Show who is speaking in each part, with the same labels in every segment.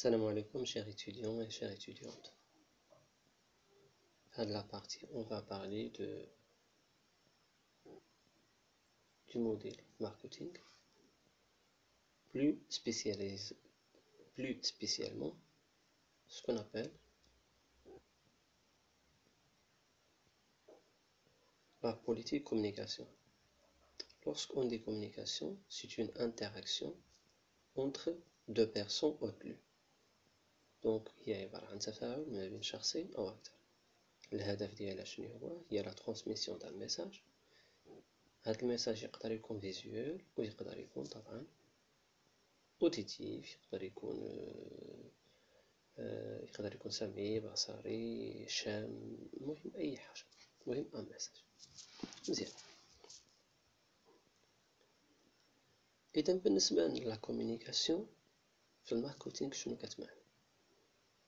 Speaker 1: Salam alaikum, chers étudiants et chères étudiantes. À la partie, on va parler du modèle marketing, plus spécialement ce qu'on appelle la politique communication. Lorsqu'on dit communication, c'est une interaction entre deux personnes au plus. Donc, il y a un تفاعل ما بين شخصين أو أكثر. الهدف ديالها شنو هو؟ هي la transmission d'un message. هذا الميساج يقدر يكون فيزيوال ويقدر يكون طبعا اوديتيف، يقدر يكون سمعي، بصري، شام، المهم اي حاجه، المهم ان ميساج. مزيان. اذا بالنسبه لا كومونيكاسيون في الماركتينغ شنو كتمعني؟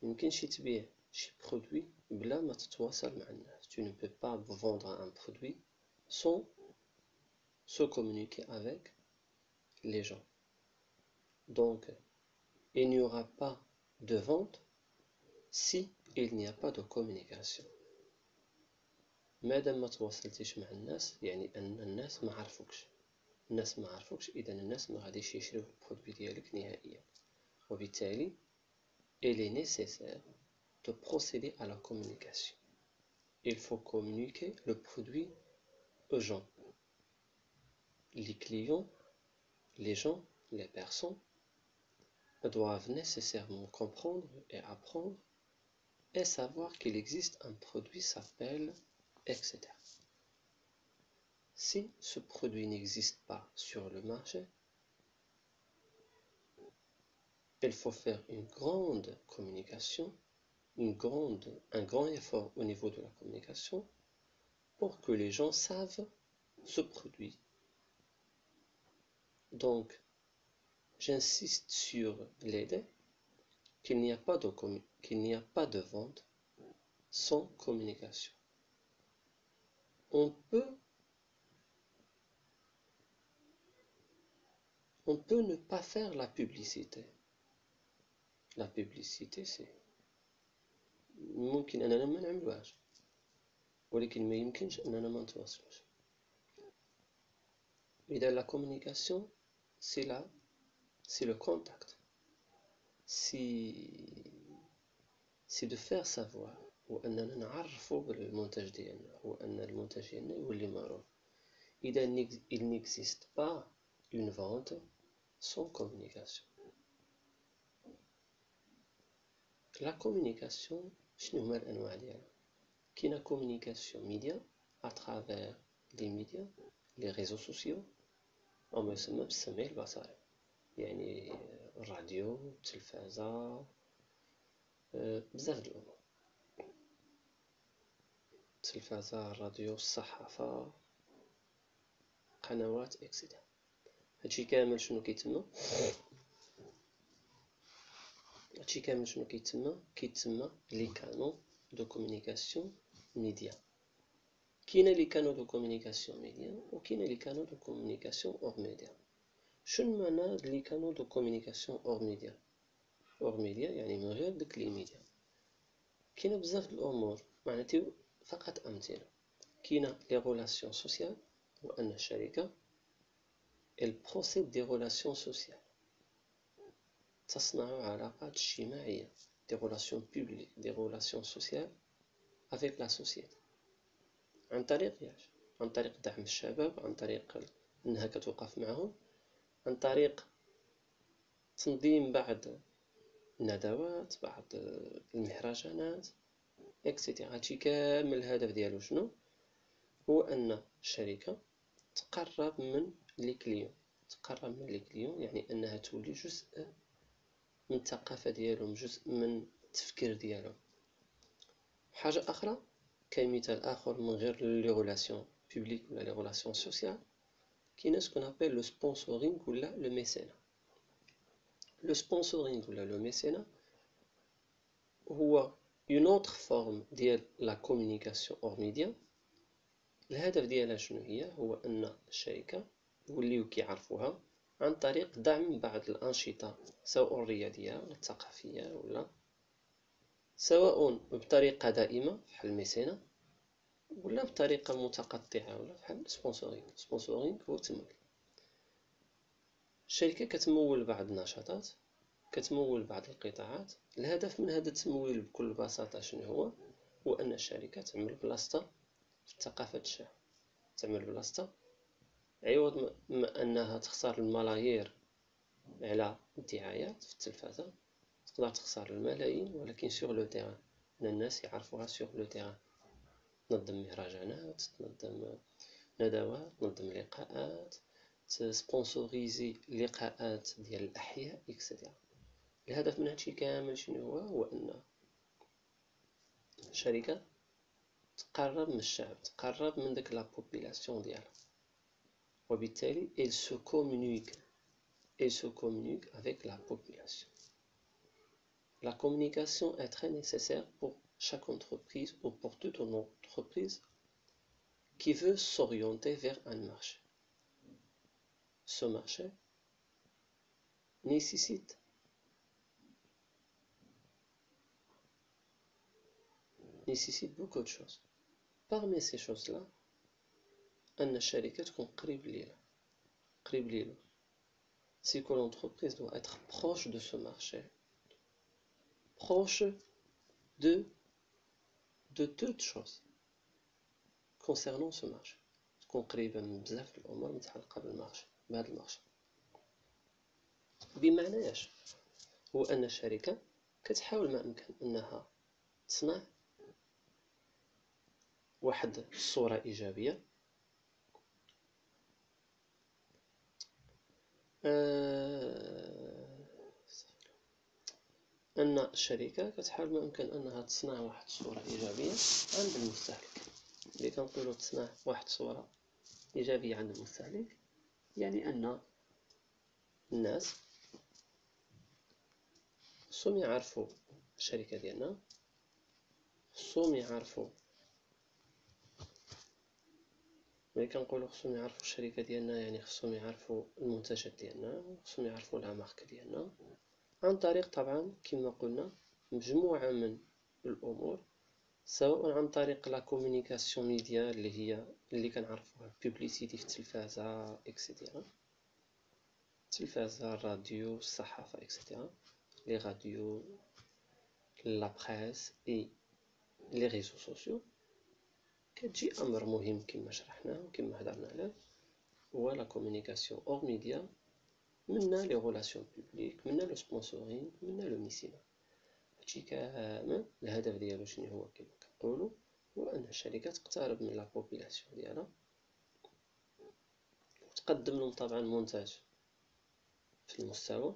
Speaker 1: ميمكنش تبيع شي برودوي بلا ما تتواصل مع الناس. tu ne peux pas vendre un produit sans se communiquer avec les gens. Donc il n'y aura pas de vente si il n'y a pas de communication. مادام ما تواصلتيش مع الناس يعني ان الناس ما عرفوكش اذا الناس ما غاديش يشريو البرودوي ديالك نهائيا. وبالتالي il est nécessaire de procéder à la communication. Il faut communiquer le produit aux gens. Les clients, les gens, les personnes doivent nécessairement comprendre et apprendre et savoir qu'il existe un produit qui s'appelle etc. Si ce produit n'existe pas sur le marché, il faut faire une grande communication, un grand effort au niveau de la communication pour que les gens savent ce produit. Donc, j'insiste sur l'idée qu'il n'y a pas de vente sans communication. On peut ne pas faire la publicité. La publicité, c'est ممكن أننا ما نعملوهاش، ولكن ما يمكنش أننا ما نتواصلوش. إذا la communication, c'est le contact. C'est de faire savoir وأننا نعرفوا بالمنتج ديالنا وأن المنتج ديالنا يولي معروف. إذا il n'existe pas une vente sans communication. La communication شنو هما الأنواع ديالها؟ كاينة communication média à travers les médias, les réseaux sociaux أو ما يسمى بالسمع البصري، يعني الراديو، التلفازة، بزاف د الأمور، التلفازة، الراديو، الصحافة، قنوات إكسيتيرا. هادشي كامل شنو كيتسمى؟ كيتسمى لي كانو دو كومونيكاسيون ميديا. كاينة لي كانو دو كومونيكاسيون ميديا وكاينة لي كانو دو كومونيكاسيون اور ميديا. شنو معنى لي كانو دو كومونيكاسيون اور ميديا؟ اور ميديا يعني من غير داك لي ميديا. كاينة بزاف د الأمور، معناتها فقط أمثلة. كاينة لي غولاسيون سوسيال، وأن الشركة elle procède des relations sociales. تصنع علاقات اجتماعية، des relations publiques, des relations sociales avec la société. عن طريق دعم الشباب، عن طريق أنها كتوقف معهم، عن طريق تنظيم بعض الندوات، بعض المهرجانات اكسيتيرا. هادشي كامل الهدف ديالو شنو؟ هو أن الشركة تقرب من لي كليون، يعني أنها تولي جزء من الثقافة ديالهم، جزء من التفكير ديالهم. حاجة أخرى، كمثال آخر من غير لي غولاسيون بوبليك ولا لي غولاسيون سوسيال، كاين سكون أبل لو سبونسورينغ ولا لو ميسينا. لو سبونسورينغ ولا لو ميسينا هو اون اوتر فورم ديال لا كومونيكاسيون اور ميديا. الهدف ديالها شنو هي؟ هو أن الشركة يوليو كيعرفوها عن طريق دعم بعض الأنشطة سواء الرياضية ولا الثقافية ولا سواء بطريقة دائمة بحال الميسنة ولا بطريقة متقطعة ولا بحال السبونسورينغ هو التمويل. الشركة كتمول بعض النشاطات، كتمول بعض القطاعات. الهدف من هذا التمويل بكل بساطة شنو هو أن الشركة تعمل بلاصتها في ثقافة الشعب، تعمل بلاصتها عوض ما أنها تخسر الملايير على الدعايات في التلفازة، تقدر تخسر الملايين ولكن سيغ لو تيران أن الناس يعرفوها سيغ لو تيران. تنظم مهرجانات، تنظم ندوات، تنظم لقاءات، تسبونسوريزي لقاءات ديال الأحياء إكسيتيرا. الهدف من هادشي كامل شنو هو أن الشركة تقرب من الشعب، تقرب من داك لا بوبولاسيون ديالها، وبالتالي elle se communique avec la population. La communication est très nécessaire pour chaque entreprise ou pour toute une entreprise qui veut s'orienter vers un marché. Ce marché nécessite beaucoup de choses. Parmi ces choses-là, أن الشركة تكون قريب ليلو. C'est que l'entreprise doit être proche de ce marché, proche de toutes choses concernant ce marché. تكون قريبة من بزاف الأمور متعلقة بهذا المارشي. بمعنى اش؟ هو أن الشركة كتحاول ما أمكن أنها تصنع واحد الصورة إيجابية أن الشركة كتحاول ما أمكن أنها تصنع واحد الصورة إيجابية عند المستهلك. اللي كنقولوا تصنع واحد الصورة إيجابية عند المستهلك يعني أن الناس خصهم يعرفوا الشركة ديالنا، خصهم يعرفوا ملي كنقولوا خصهم يعرفوا الشركة ديالنا يعني خصهم يعرفوا المنتجات ديالنا، خصهم يعرفوا لا مارك ديالنا عن طريق طبعا كما قلنا مجموعة من الأمور، سواء عن طريق لا كومونيكاسيون ميديا اللي كنعرفوها بوبليسيتي في التلفازة اكسيتيرا، التلفازة، الراديو، الصحافة اكسيتيرا، لي راديو، لا بريس اي لي ريزو سوسيو. كتجي أمر مهم كما شرحنا وكما هضرنا عليه هو لا كومونيكاسيون أور ميديا، منا لي غولاسيون بوبليك، منا لو سبونسورينغ، منا لو ميسينا. هادشي كامل الهدف ديالو شنو هو كما كنقولوا هو أن الشركة تقترب من لا بوبولاسيون ديالها وتقدم لهم طبعا منتج في المستوى